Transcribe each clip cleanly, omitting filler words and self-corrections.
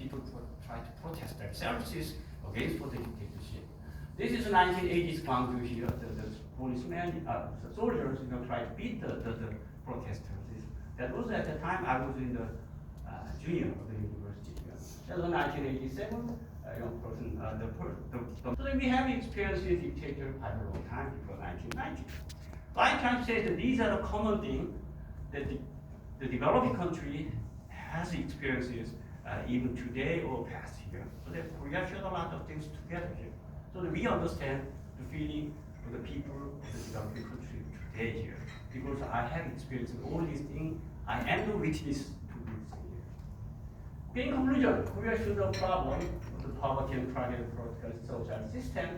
people try to protest themselves against the dictatorship. This is 1980s Gwangju here. The policemen, the soldiers, try to beat the protesters. That was at the time I was in the junior of the university. That was 1987. Young person, so then we have experienced this dictator quite a long time before 1990. So I'm trying to say that these are the common things that the developing country has experiences even today or past year. So that Korea shared a lot of things together here. So that we understand the feeling of the people of the developing country today here. Because I have experienced all these things, I am the witness to these things. In conclusion, Korea should have a problem with the poverty and private political social system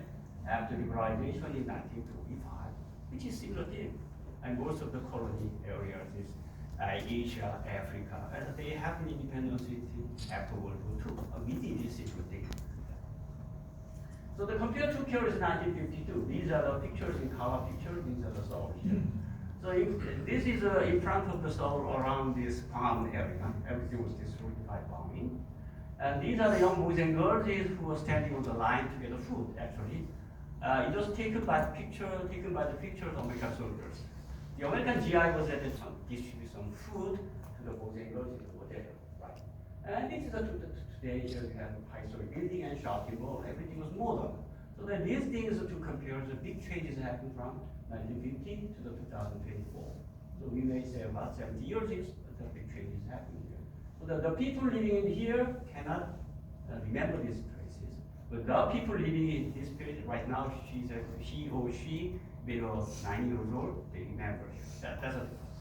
after liberalization in 1945, which is similar thing. And most of the colony areas is Asia, Africa, and they have an independence after World War II. Within this is good thing. So the computer took care is 1952. These are the pictures in color pictures. These are the Seoul here. So this is in front of the Seoul around this farm area. Everything was destroyed by bombing. And these are the young boys and girls who were standing on the line to get the food. Actually, it was taken by the pictures of American soldiers. The American GI was at the time distribute some food to the boys and girls over there, right? And this is today you have a high-story building and shopping mall. Everything was modern. So that these things to compare the big changes happened from 1950 to the 2024. So we may say about 70 years is the big changes happening here. So the people living in here cannot remember these places. But the people living in this place right now, she or she, they were 9 years old, they remember. That's a difference.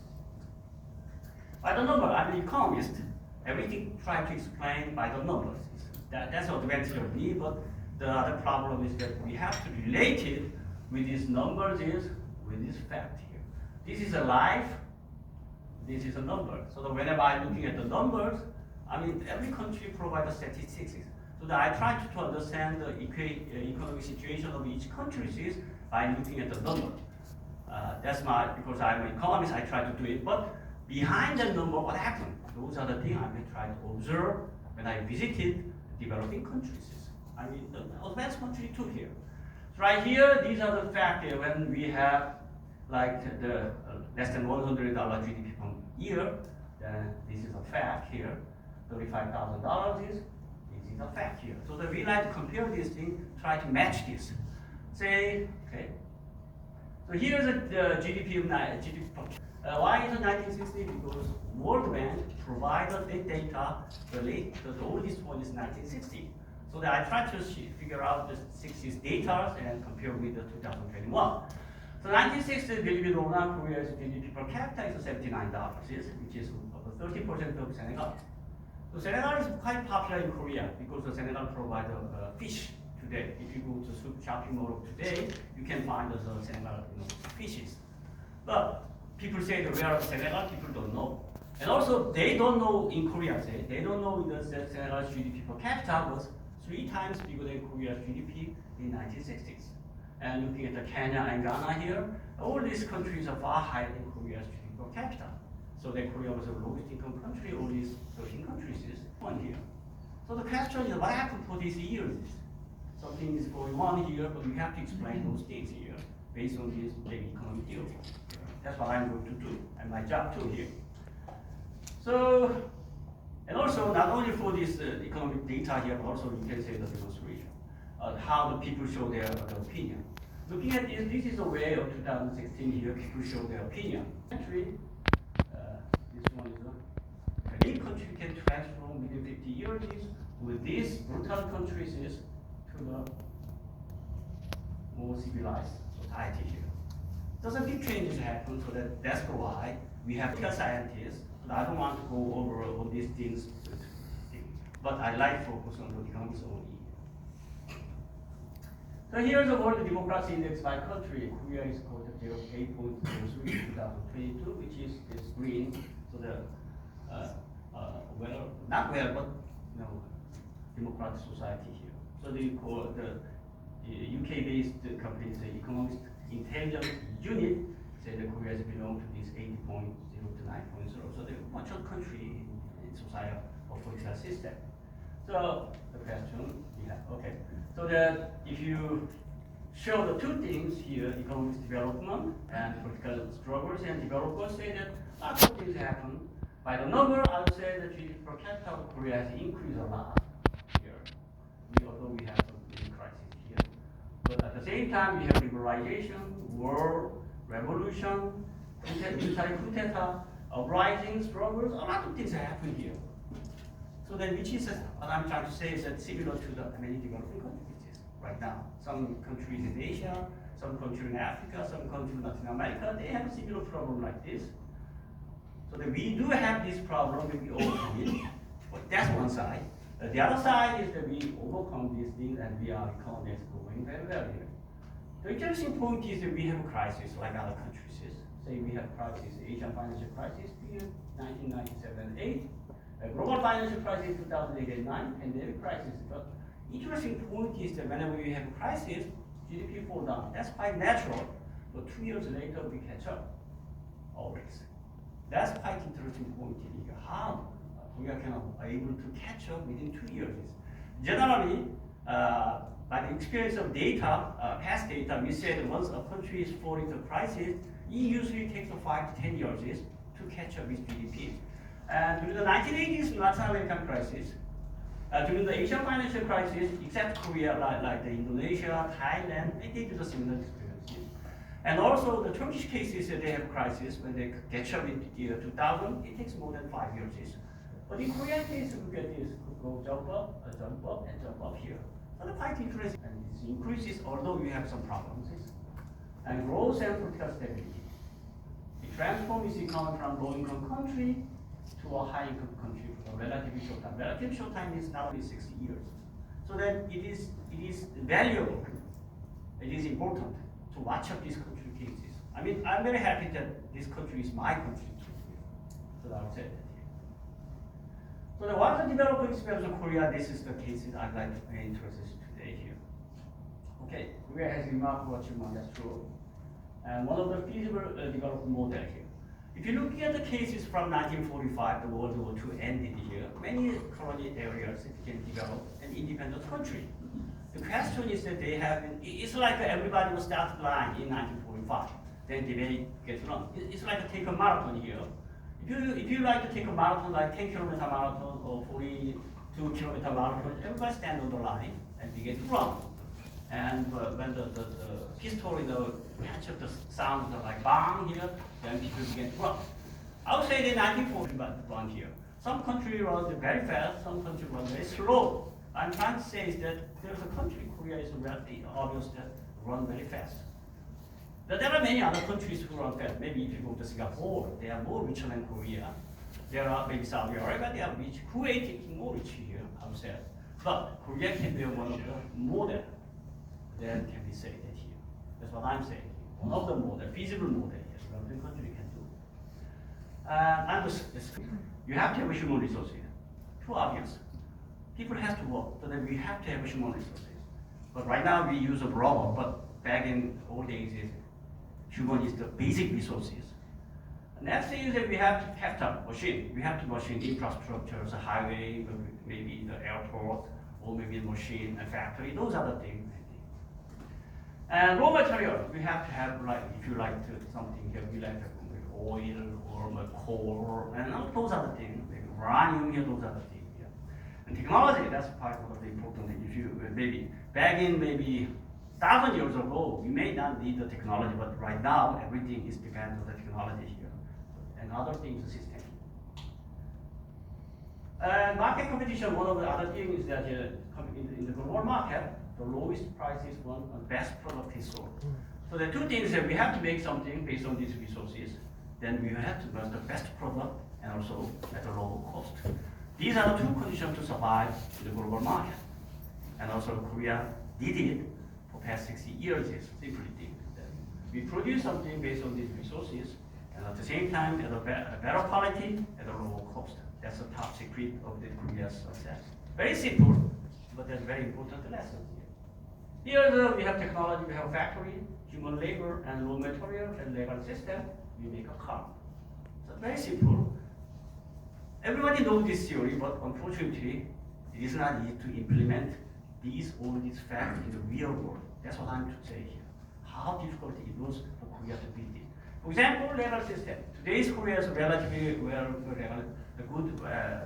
By the number, I'm an economist. Everything try to explain by the numbers. That's the advantage of me, but the other problem is that we have to relate it with these numbers with this fact here. This is a life, this is a number. So that whenever I'm looking at the numbers, I mean, every country provides statistics. So that I try to understand the economic situation of each country by looking at the number. Because I'm an economist, I try to do it. But behind the number, what happened? Those are the things I'm trying to observe when I visited developing countries. I mean, the advanced country too here. So right here, these are the facts when we have like the less than $100 GDP per year, then this is a fact here. $35,000 this is a fact here. So that we like to compare these things, try to match this. Say, okay. So here's the GDP of GDP. Why is it 1960? Because World Bank provided big data. The oldest one is 1960. So that I try to figure out the 60s data and compare with the 2021. So 1960, believe it or not, Korea's GDP per capita is $79, which is about 30% of Senegal. So Senegal is quite popular in Korea because the Senegal provides fish today. If you go to the shopping mall today, you can find the Senegal fishes. But people say that we are Senegal, people don't know. And also, they don't know in Korea, they don't know the Senegal's GDP per capita was 3 times bigger than Korea's GDP in 1960s. And looking at the Kenya and Ghana here, all these countries are far higher than Korea's GDP per capita. So that Korea was the lowest income country, all these 13 countries is one here. So the question is, what happened for these years? Something is going on here, but we have to explain those things here based on this big economic theory. That's what I'm going to do, and my job too here. So, and also not only for this economic data here, but also you can say the demonstration, how the people show their opinion. Looking at this is a way of 2016 here, people show their opinion. Actually, this one is any country can transform within 50 years with these brutal countries to the more civilized society here. So some big changes happen, so that's why we have data scientists. I don't want to go over all these things, but I like to focus on the economics only. So here's the World Democracy Index by country. Korea is called 8.03 2022, which is this green. So the not well, but democratic society here. So they call the UK-based companies, the Economic Intelligence Unit, say that Korea belongs to this 80.0 to 9.0. So there are much of country in society of political system. So the question we have, okay. So that if you show the two things here, economic development and political struggles and developers say that lots of things happen. By the number, I would say that GDP per capita of Korea has increased a lot here. Although we have some big crisis here. But at the same time, we have liberalization, war, revolution, military coup d'etat, uprising, struggles, a lot of things happen here. So then, which is what I'm trying to say is that similar to the many developing countries right now. Some countries in Asia, some countries in Africa, some countries in Latin America, they have a similar problem like this. So that we do have this problem that we overcome it. But that's one side. The other side is that we overcome these things and we are economy is going very well here. The interesting point is that we have a crisis like other countries. Say we have crisis, Asian financial crisis period, 1997-8, a global financial crisis 2008-9, pandemic crisis. But interesting point is that whenever we have a crisis, GDP fall down. That's quite natural. But 2 years later we catch up. Always. That's quite interesting point in here. How we are kind of able to catch up within 2 years. Generally, by the experience of data, past data, we said once a country is falling into crisis, it usually takes 5 to 10 years to catch up with GDP. And during the 1980s Latin American crisis, during the Asian financial crisis, except Korea, like the Indonesia, Thailand, they do the similar experiences. And also the Turkish cases, they have crisis when they catch up in the year 2000, it takes more than 5 years. But in Korean case, we get this go jump up, and jump up here. So the quite interesting, and it increases, although we have some problems. And growth and political stability. It transforms this economy from low-income country to a high-income country for a relatively short time. Relatively short time is not only 60 years. So then it is valuable. It is important to watch up these country cases. I mean, I'm very happy that this country is my country too. So I would say that here. So the one developing experience of Korea, this is the cases I'd like to pay interest today here. Okay, Korea has remarkable achievement, that's true. And one of the feasible development model here. If you look at the cases from 1945, the World War II ended here, many colony areas became developed an independent country. The question is that they have, it's like everybody will start line in 1945, then debate gets long. It's like take a marathon here. If you like to take a marathon, like 10-kilometer marathon or 42-kilometer marathon, everybody stand on the line and begin to run. And when the pistol in the catch of the sound like bang here, then people begin to run. I would say the 1940 run here. Some country run very fast, some country run very slow. I'm trying to say is that there's a country, Korea is relatively obvious that run very fast. But there are many other countries who run fast. Maybe if you go to Singapore, they are more richer than Korea. There are maybe Saudi Arabia, they are rich. Kuwait is more rich here, I would say. But Korea can be one of the model. Then can be said that here. That's what I'm saying. One of the model, feasible model, yes, developing country can do. You have to have human resources. Too obvious. People have to work, so then we have to have human resources. But right now we use a robot, but back in old days, human is the basic resources. Next thing is that we have to capital, machine. We have to machine infrastructures, a highway, maybe the airport, or maybe machine, a factory, those are the things. And raw material, we have to have, like, if you like to something here, we like to have oil or coal, and those are the things, maybe uranium here, those are the things here. And technology, that's part of the important thing. If you, maybe, back in maybe 1,000 years ago, we may not need the technology, but right now, everything is depends on the technology here. And other things, the system. And market competition, one of the other things is that in the global market, the lowest price is one, and best product is sold. So there are two things that we have to make something based on these resources. Then we have to make the best product and also at a lower cost. These are the two conditions to survive in the global market. And also Korea did it for past 60 years, is simply think that we produce something based on these resources, and at the same time at a better quality at a lower cost. That's the top secret of the Korea's success. Very simple, but that's very important lesson. Here we have technology, we have factory, human labor, and raw material, and legal system, we make a car. So very simple. Everybody knows this theory, but unfortunately, it is not easy to implement all these facts in the real world. That's what I'm to say here. How difficult it was for Korea to build it. For example, legal system. Today's Korea is relatively a good,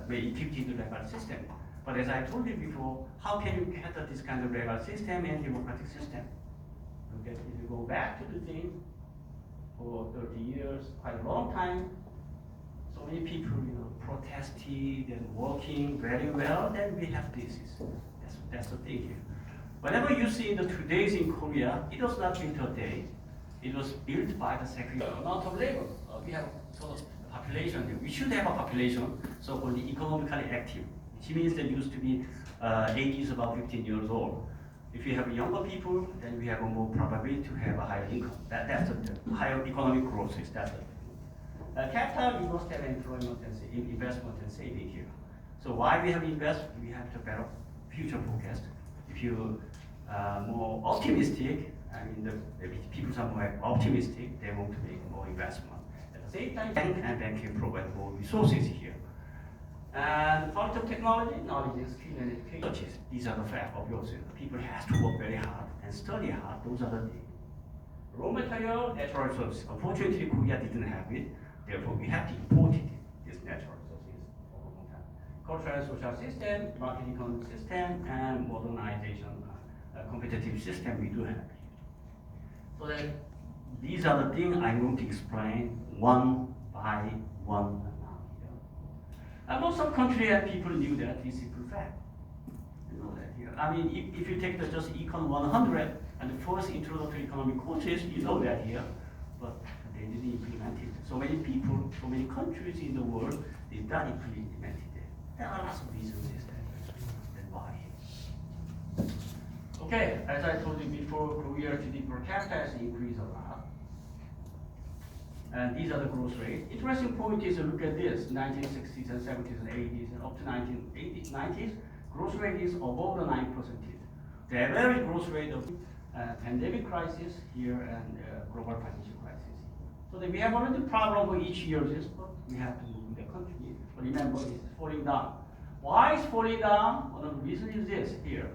very effective legal system. But as I told you before, how can you get this kind of legal system and democratic system? Okay, if you go back to the thing for 30 years, quite a long time, so many people, protested and working very well, then we have this. That's the thing here. Whenever you see the today's in Korea, it was not built today. It was built by the second amount of labor. We have sort of a population here. We should have a population so-called economically active, which means that used to be age is about 15 years old. If you have younger people, then we have a more probability to have a higher income. That's the higher economic growth is that. Capital, we must have employment and investment and saving here. So why we have invest? We have to better future forecast. If you more optimistic, the people are more optimistic, they want to make more investment. At the same time, banking provide more resources here. And part of technology, knowledge, skill, and education. These are the facts, obviously. People have to work very hard and study hard. Those are the things. Raw material, natural resources. Unfortunately, Korea didn't have it. Therefore, we have to import it, these natural resources for a long time. Cultural and social system, market economic system, and modernization, competitive system we do have. So that these are the things I'm going to explain one by one now here. And most of countries and people knew that it's simple fact. You know that here. If you take just Econ 100 and the first introductory economic courses, you know that here. But they didn't implement it. So many people, so many countries in the world, they did not implement it. There are lots of reasons and why. Okay, as I told you before, Korea GDP per capita has increased a lot. And these are the growth rates. Interesting point is to look at this, 1960s and 70s and 80s and up to 1980s, 90s, growth rate is above the 9%. The average growth rate of pandemic crisis here and global financial crisis. So that we have already problem for each year, but we have to move in the country. But remember, it's falling down. Why is falling down? Well, the reason is this here.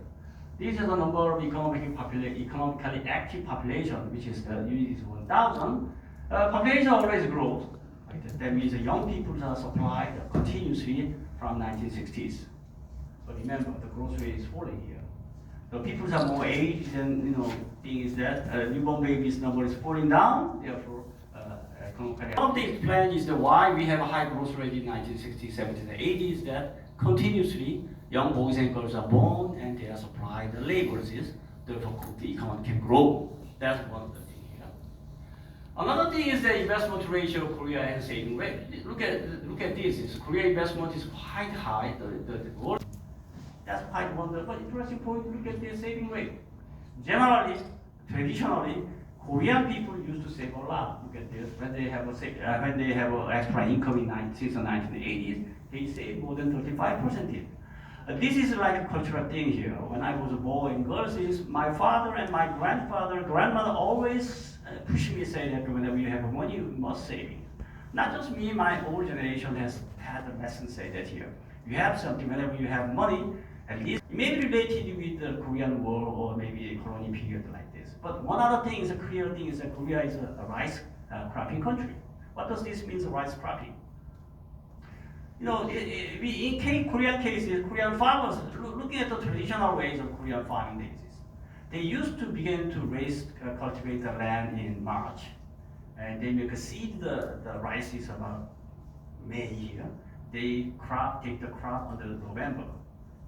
This is the number of economically active population, which is the unit is 1,000. Population always grows. Right? That means the young people are supplied continuously from 1960s. But remember, the growth rate is falling here. The people are more aged, and thing is that newborn babies number is falling down. Therefore, one of the plan is the why we have a high growth rate in 1960s, 70s, and 80s. That continuously young boys and girls are born and they are supplied the labors. Therefore, the economy can grow. That's one of the things. Another thing is the investment ratio of Korea and saving rate. Look at this. Korea investment is quite high. The world. That's quite wonderful. But interesting point. Look at the saving rate. Generally, traditionally, Korean people used to save a lot. Look at this. When they have extra income since the 1980s, they save more than 35%. This is like a cultural thing here. When I was a boy in girls, my father and my grandmother always pushed me to say that whenever you have money, you must save it. Not just me, my old generation has had a lesson say that here. You have something, whenever you have money, at least it may be related with the Korean War or maybe a colonial period like this. But one other thing is a clear thing is that Korea is a rice cropping country. What does this mean, rice cropping? In Korean cases, Korean farmers, looking at the traditional ways of Korean farming days, they used to begin to cultivate the land in March. And they make a seed the rice is about May here. They take the crop until November,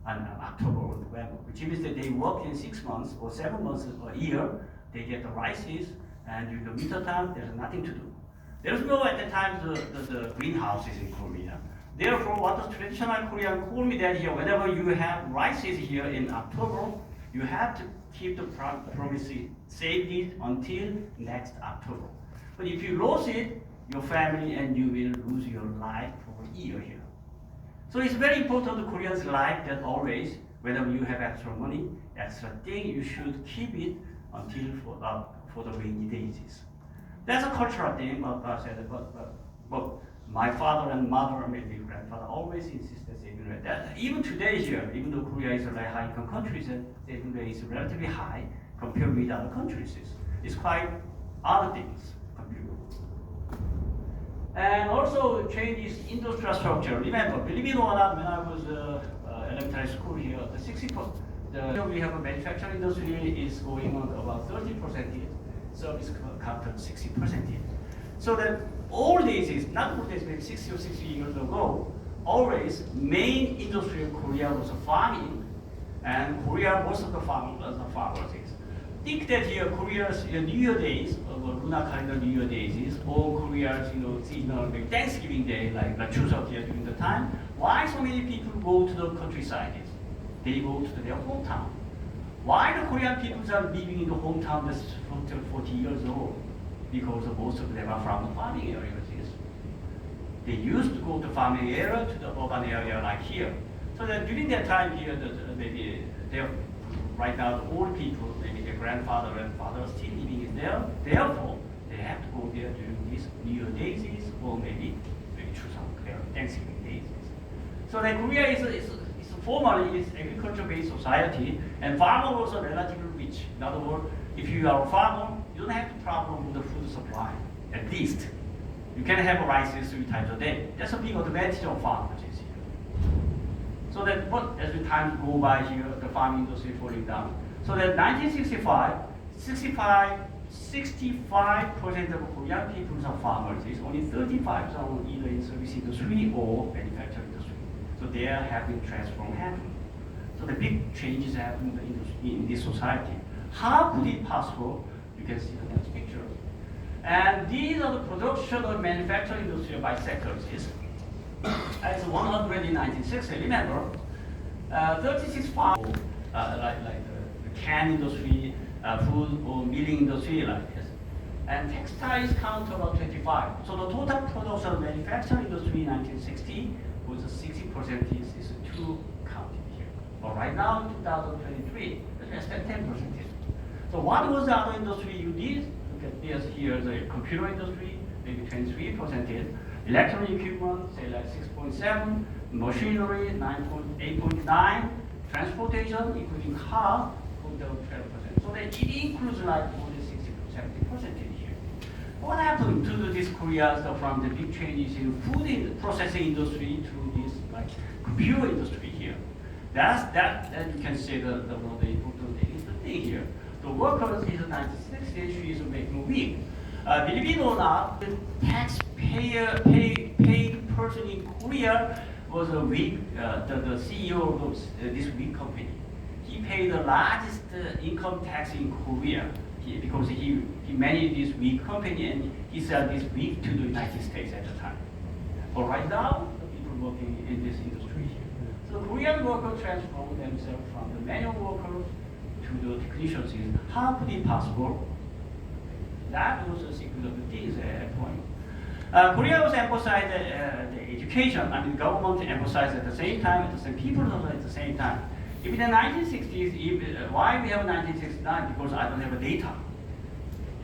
and October or November, which means that they work in 6 months or 7 months or a year. They get the rices, and during the winter time, there's nothing to do. There's no at the time the greenhouses in Korea. Therefore, what the traditional Korean call me that here, whenever you have rices here in October, you have to keep the promise, save it until next October. But if you lose it, your family and you will lose your life for a year here. So it's very important the Koreans like that always, whenever you have extra money, extra thing, you should keep it until for the rainy days. That's a cultural thing, but My father and mother, maybe grandfather, always insisted saving rate. That, even today here, even though Korea is a very high income country, saving rate is relatively high compared with other countries. It's quite other things compared. And also changes industrial structure. Remember, believe it or not, when I was elementary school here, the 60%, we have a manufacturing industry is going on about 30%, service counted 60%. So that all days is, not all days, maybe 60 or 60 years ago, always main industry of Korea was farming, and Korea, most of the farming was the farmers. Think that here Korea's New Year days, lunar calendar New Year days is, or Korea's seasonal Thanksgiving day, like Chuseok here during the time. Why so many people go to the countryside? They go to their hometown. Why the Korean people are living in the hometown that's 40 years old? Because most of them are from the farming areas. They used to go to farming area to the urban area like here. So that during that time here, maybe they're right now the old people, maybe their grandfather and father are still living in there. Therefore, they have to go there during these New Year days or maybe Chuseok, Thanksgiving days. So that Korea is formally is agriculture-based society, and farmer also relatively rich. In other words, if you are a farmer, you don't have the problem with the food supply. At least, you can have rice 3 times a day. That's a big advantage of farmers is here. So that, but as the time go by here, the farming industry falling down. So that 1965, 65% of Korean people are farmers. It's only 35% are either in service industry or manufacturing industry. So they are having transform happen. So the big changes happen in the industry, in this society. How could it possible? You can see the next picture. And these are the production of manufacturing industry by sectors. As 11960, remember, 36.5 like the can industry, food or milling industry like this. And textiles count about 25. So the total production of manufacturing industry in 1960 was 60% is 2 counted here. But right now in 2023, it's less than 10%. So what was the other industry you did? Look at this here, the computer industry, maybe 23%. Electronic equipment, say like 6.7, machinery, 8.9, transportation, including car, 12%. So that it includes like more than 60-70% here. What happened to this Korea from the big changes in food processing industry to this like computer industry here? That you can say the one of the important thing here. The workers in the 19th century is making weak. Believe it or not, the taxpayer paid person in Korea was a weak, the CEO of this weak company. He paid the largest income tax in Korea because he managed this weak company and he sold this weak to the United States at the time. But right now, the people working in this industry here. So Korean workers transformed themselves from the manual workers to the technicians. How could it possible? That was a sequence of the things at that point. Korea also emphasized the education. I mean, government emphasized at the same time, people also at the same time. If in the 1960s, why we have 1969? Because I don't have a data.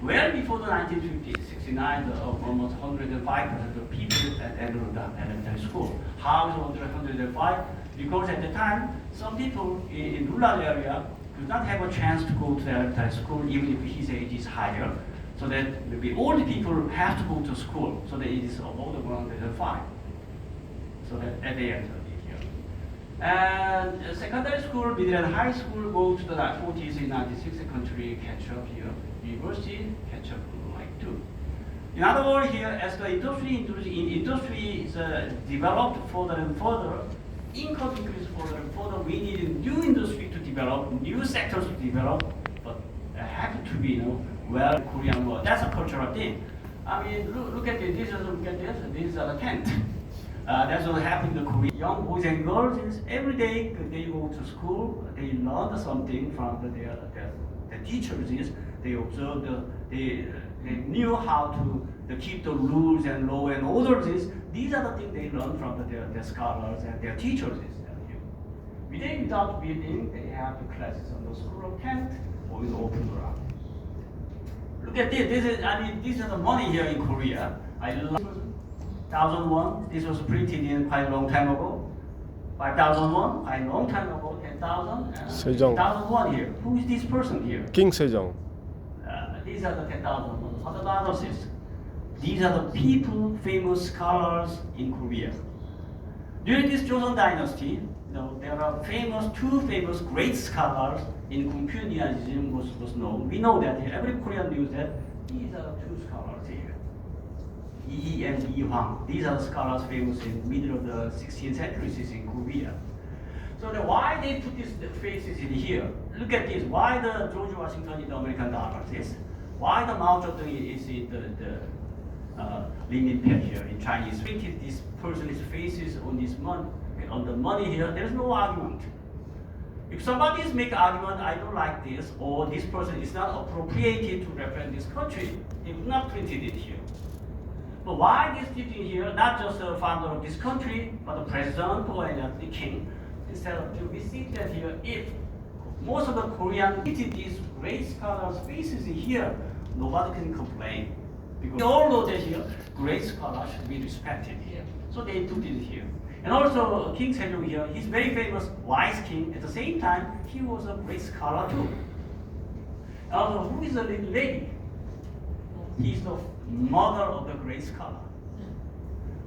Well before the 1969, almost 105% of people enrolled in elementary school. How is 105? Because at the time, some people in rural area do not have a chance to go to the elementary school, even if his age is higher. So that maybe all the people have to go to school. So that it is about 105. So that at the end of it here. And secondary school, middle and high school go to the 40s in 96 country catch up here. University catch up like 2. In other words here, as the industry is developed further and further, income increase further and further, we need a new industry to develop, new sectors to develop, but happen to be, well, Korean war. That's a cultural thing. I mean, look at this. Look at this. These are the tent. That's what happened in Korea. Young boys and girls every day they go to school. They learn something from their teachers. They observe they knew how to keep the rules and law and orders. These are the things they learn from their scholars and their teachers. Without building, they have the classes on the school of tent or in the open ground. Look at this. This is the money here in Korea. I love 1,001, this was printed in quite a long time ago. 5,001, quite a long time ago. 10,000, 세종. 1,001 here. Who is this person here? King Sejong. These are the 10,001. What about this? These are the people, famous scholars in Korea. During this Joseon dynasty, there are two famous great scholars in Confucianism was known. We know that every Korean knew that these are two scholars here. Yi and Yi Hwang. These are the scholars famous in the middle of the 16th century in Korea. So why they put these faces in here? Look at this. Why the George Washington in the American dollar is? Why the Mao Zedong is in the Lenin pen here in Chinese? This person's faces on this money, on the money here. There is no argument. If somebody is making argument, I don't like this, or this person is not appropriated to represent this country, they would not printed it here. But why this did in here? Not just the founder of this country, but the president or the king. Instead of we see that here, if most of the Korean printed these great scholars' faces in here, nobody can complain. Because we all know that here, great scholars should be respected here. So they put it here. And also King Sejong here, he's very famous, wise king. At the same time, he was a great scholar too. And also, who is the little lady? He's the mother of the great scholar.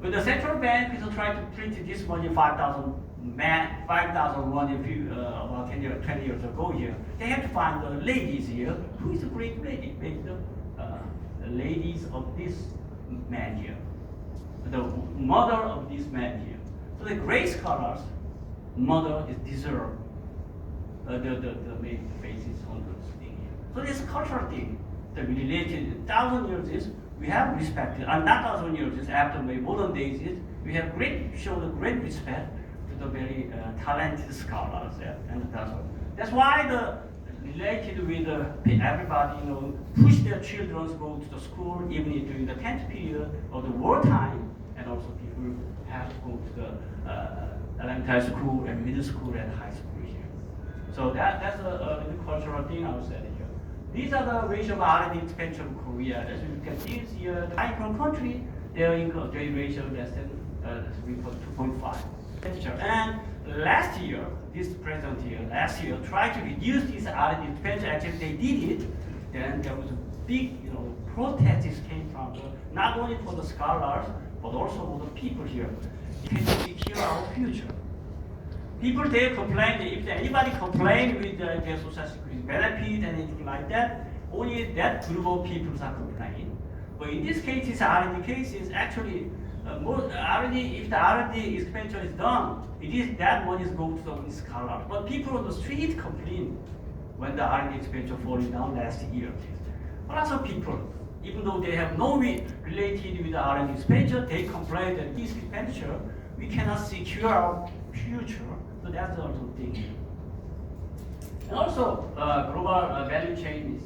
When the central bank is trying to print this money, 5,000 won about 20 years ago here, they have to find the ladies here. Who is the great lady? Maybe the ladies of this man here, the mother of this man here. So the great scholars' mother is deserved the main faces on this thing here. So this cultural thing that we related 1,000 years is we have respected, and not 1,000 years is after the modern days is we have shown a great respect to the very talented scholars there, and that's why the related with everybody, push their children to go to the school even during the 10th period of the wartime, and also people have to go to the elementary school and middle school and high school here. So that's a cultural thing I was saying here. These are the ratio of R&D expansion of Korea. As you can see here, the high-income country, their income ratio less than 2.5. And last year, this president here, last year, tried to reduce this R&D expenditure. Actually, they did it. Then there was a big, protests came from not only for the scholars, but also for the people here. It can secure our future. People, they complain, if anybody complain with their social security benefit, anything like that, only that group of people are complaining. But in this case, this R&D case is actually, if the R&D expenditure is done, it is that money is going to the scholars. But people on the street complain when the R&D expenditure falling down last year. Lots of people, even though they have no related with the R&D expenditure, they complain that this expenditure, we cannot secure our future. So that's also a thing. And also, global value chain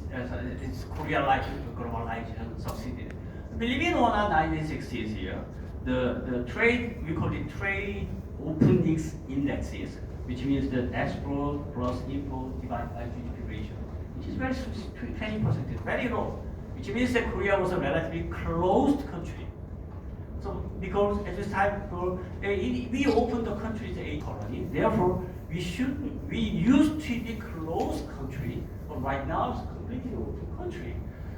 is Korea-like globalization succeeded. Believe it or not, 1960s here, the trade, we call it trade openness indexes, which means the export plus import divided by GDP ratio, which is very 20%, very low, which means that Korea was a relatively closed country. So because at this time, we opened the country as a colony, therefore we used to be closed country, but right now it's a completely open country.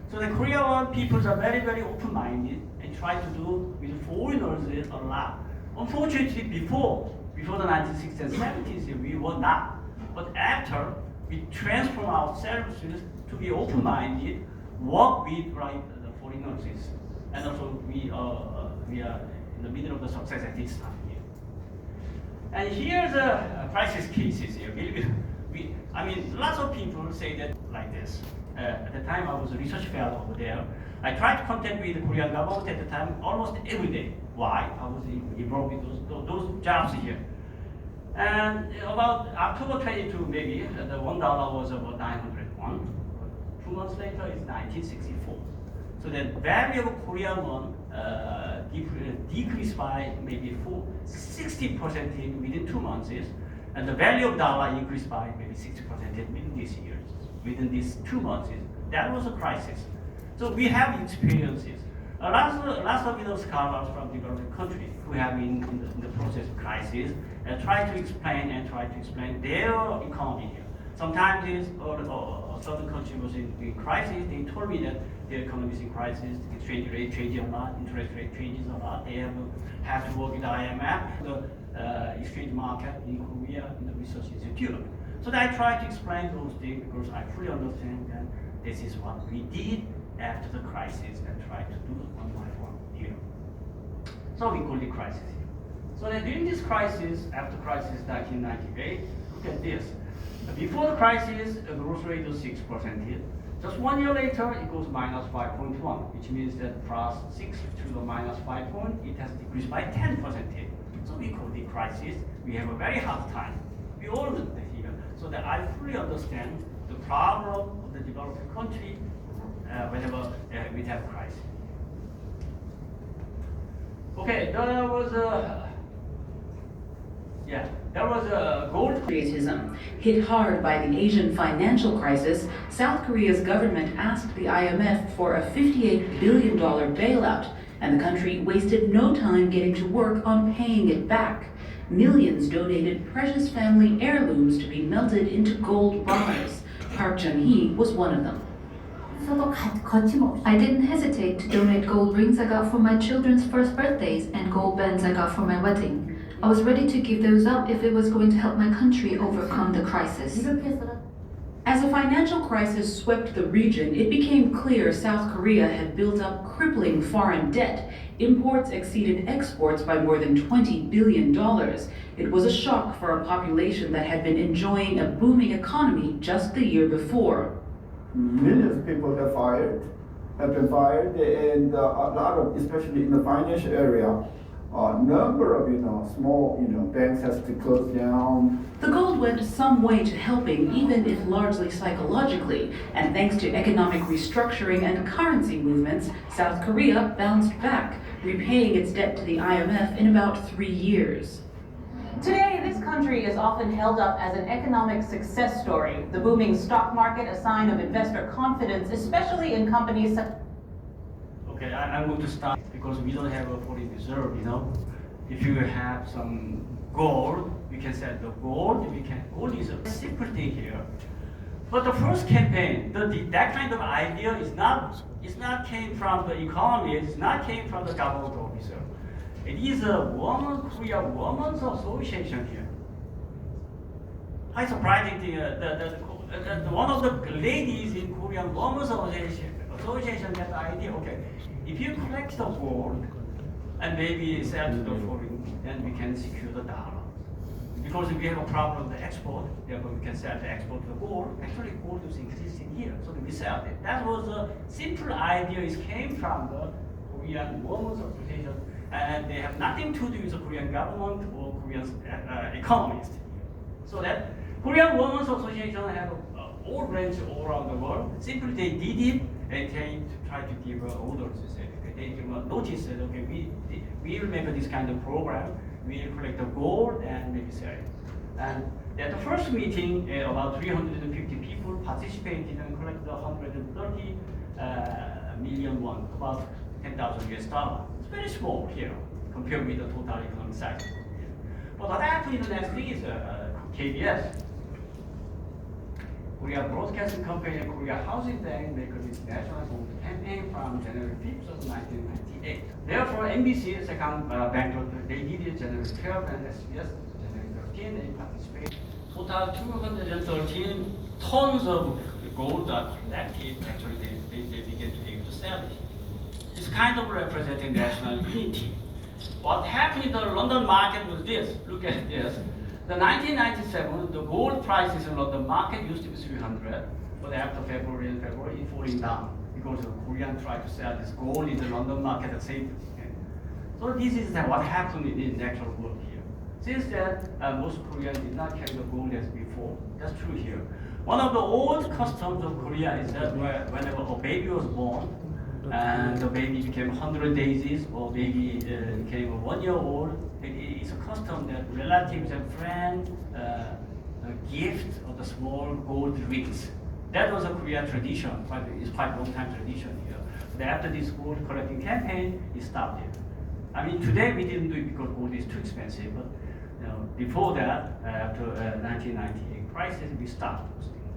So the Korean peoples are very, very open-minded and try to do with foreigners a lot. Unfortunately, before the 1960s and 70s, we were not. But after we transform ourselves to be open-minded, work with the foreigners, and also we are in the middle of the success at this time here. And here's the crisis cases here. Lots of people say that like this. At the time, I was a research fellow over there. I tried to contact with the Korean government at the time almost every day. Why? I was involved with those jobs here. And about October 22, maybe, the $1 was about 901. 2 months later, it's 1964. So the value of Korean won decreased by maybe 60% within 2 months, and the value of dollar increased by maybe 60% within this year, within these 2 months. That was a crisis. So we have experiences. Lots of scholars from developing countries who have been in the process of crisis try to explain their economy here. Sometimes a certain country was in crisis. They told me that their economy is in crisis. Exchange rate changes a lot, interest rate changes a lot. They have to work with the IMF, the exchange market in Korea, in the research institute. So I try to explain those things because I fully understand that this is what we did after the crisis and try to do one by one here. So we call it crisis here. So that during this crisis, after crisis 1998, look at this. Before the crisis, the growth rate was 6% here. Just 1 year later, it goes minus 5.1, which means that plus 6 to the minus 5 point, it has decreased by 10% here. So we call it crisis. We have a very hard time. We all know that here. So that I fully understand the problem of the developing country whenever we have crisis. Okay, there was a gold patriotism. Hit hard by the Asian financial crisis, South Korea's government asked the IMF for a $58 billion bailout, and the country wasted no time getting to work on paying it back. Millions donated precious family heirlooms to be melted into gold bars. Park Jun-hee was one of them. I didn't hesitate to donate gold rings I got for my children's first birthdays and gold bands I got for my wedding. I was ready to give those up if it was going to help my country overcome the crisis. As a financial crisis swept the region, it became clear South Korea had built up crippling foreign debt. Imports exceeded exports by more than $20 billion. It was a shock for a population that had been enjoying a booming economy just the year before. Millions of people have been fired, and a lot of, especially in the financial area, a number of small banks has to close down. The gold went some way to helping, even if largely psychologically, and thanks to economic restructuring and currency movements, South Korea bounced back, repaying its debt to the IMF in about 3 years. Today, this country is often held up as an economic success story. The booming stock market, a sign of investor confidence, especially in companies such. Okay, I'm going to start because we don't have a foreign reserve, If you have some gold, we can sell the gold, gold is a simple thing here. But the first campaign, that kind of idea is not came from the economy, it's not came from the government officer. It is a Korea Women's Association here. Quite surprising thing, one of the ladies in Korean Women's Association got the idea, okay, if you collect the gold and maybe sell to the foreign, then we can secure the dollar. Because if we have a problem with the export, therefore we can sell the export to the gold. Actually, gold is increasing here, so we sell it. That was a simple idea. It came from the Korean Women's Association, and they have nothing to do with the Korean government or Korean economists. So that Korean Women's Association have all branches all around the world. Simply they did it, and they try to give orders. They give a notice that okay, we will make this kind of program. We will collect the gold and maybe sell it. And at the first meeting, about 350 people participated and collected 130 million won, about 10,000 US dollars. It's very small here compared with the total economic size. But what happened in the next thing is KBS. Korea Broadcasting Company and Korea Housing Bank make this national gold campaign from January 5th of 1998. Therefore, NBC, second bank, they did it January 12th and SBS January 13th, they participated. Total 213 tons of gold are collected. Actually, they began to able to sell it. It's kind of representing national unity. What happened in the London market was this. Look at this. The 1997, the gold prices in London market used to be 300, but after February, it's falling down because the Korean tried to sell this gold in the London market at the same time. So this is what happened in the actual world here. Since then, most Koreans did not carry the gold as before. That's true here. One of the old customs of Korea is that whenever a baby was born, and the baby became 100 days or baby became 1 year old, it's a custom that relatives and friends gift of the small gold rings. That was a Korean tradition, but it's quite a long time tradition here. But after this gold collecting campaign, it stopped here. I mean, today we didn't do it because gold is too expensive, but before that, after 1998 crisis, we stopped those things.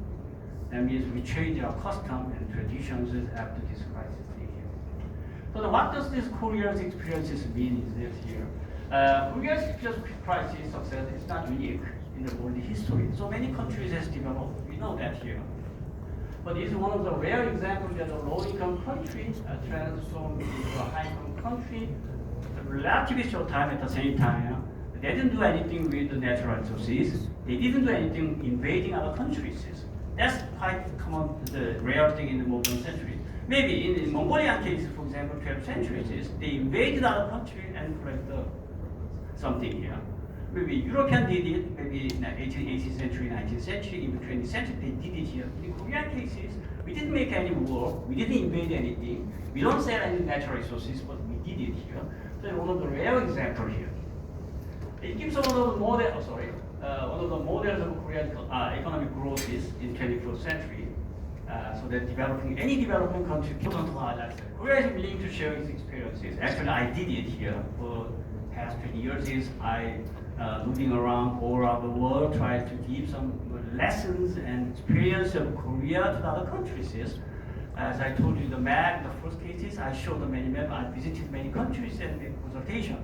That means we changed our custom and traditions after this crisis here. So what does this Korea's experiences mean is this here? Korea's crisis success is not unique in the world history. So many countries has developed, we know that here. But it's one of the rare examples that a low-income country transformed into a high-income country in a relatively short time at the same time. They didn't do anything with the natural resources. They didn't do anything invading other countries. That's quite common, the rare thing in the modern century. Maybe in the Mongolian case, for example, 12th centuries, they invaded other country and collected something here. Maybe European did it, maybe in the 18th century, 19th century, even 20th century, they did it here. In Korean cases, we didn't make any war, we didn't invade anything, we don't sell any natural resources, but we did it here. So one of the rare examples here. It gives one of the models, one of the models of Korean economic growth is in 21st century. So that any developing country, Korea is willing to share its experiences. Actually, I did it here for past 20 years. Is I moving around all around the world, try to give some lessons and experience of Korea to the other countries. As I told you, the map, the first cases, I showed the many maps. I visited many countries and made consultation.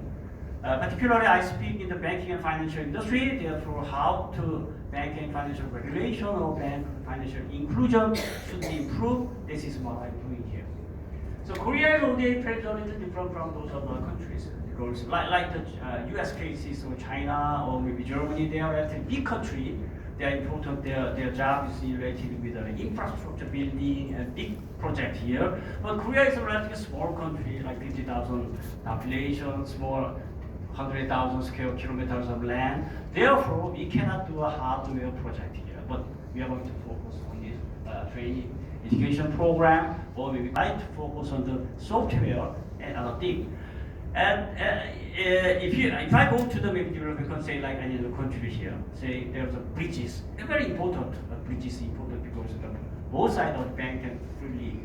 Particularly, I speak in the banking and financial industry, therefore how to banking and financial regulation or bank financial inclusion should be improved. This is what I'm doing here. So Korea's ODA pressure is different from those other countries. Because like the US cases or China or maybe Germany, they are actually big country. They are important, their job is related with infrastructure building and big project here. But Korea is a relatively small country, like 50,000 population, small 100,000 square kilometers of land. Therefore, we cannot do a hardware project here, but we are going to focus on this training education program, or maybe try to focus on the software and other things. And if I go to the maybe developing country, like any other country here, say there's a bridges, very important. Bridges is important because both sides of the bank can freely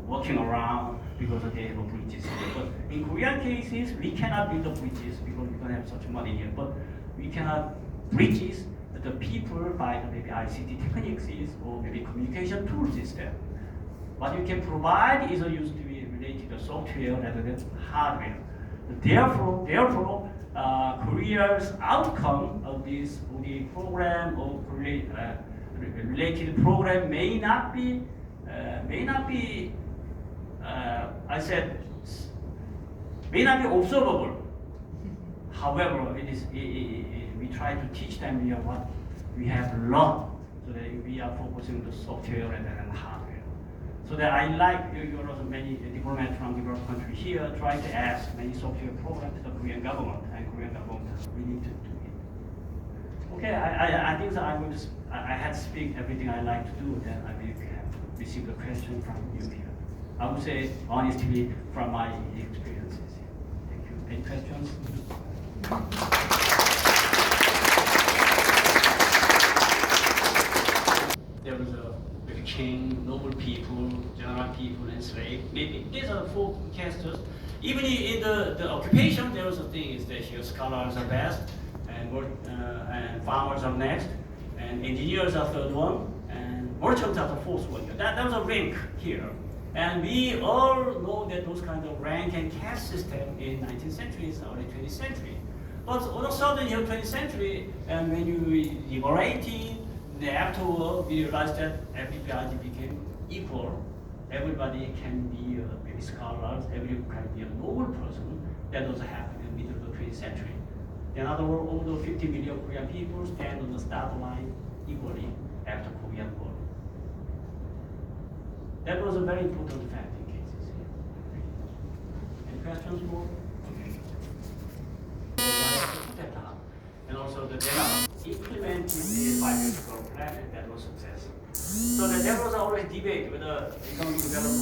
walking around because they have bridges. But in Korean cases, we cannot build the bridges because we don't have such money here. But we cannot bridges the people by the maybe ICT techniques or maybe communication tools system. What you can provide is used to be related to software rather than hardware. Therefore, Korea's outcome of this ODA program or related program may not be observable. However, we try to teach them what we have learned, so that we are focusing on the software rather than hardware. So that I like also many diplomats from developed countries here try to ask many software programs to the Korean government, and Korean government we need to do it. Okay, I think that I had to speak everything I like to do. Then I will have received a question from you here. I would say honestly from my experiences. Thank you. Any questions? There was a king, noble people, general people, and slave. Maybe these are the four casters. Even in the occupation, there was a thing is that here scholars are best, and farmers are next, and engineers are third one, and merchants are the fourth one. That was a rank here. And we all know that those kind of rank and caste system in 19th century is early 20th century. But all of a sudden, here 20th century, and when you liberated, afterward, we realized that everybody became equal. Everybody can be maybe scholars, everybody can be a noble person. That was happening in the middle of the 20th century. In other words, all the 50 million Korean people stand on the start line equally after Korean War. That was a very important fact in cases here. Any questions more? Okay. And also the Denmark implemented the 5-year plan, and that was successful. So there was always debate whether economic development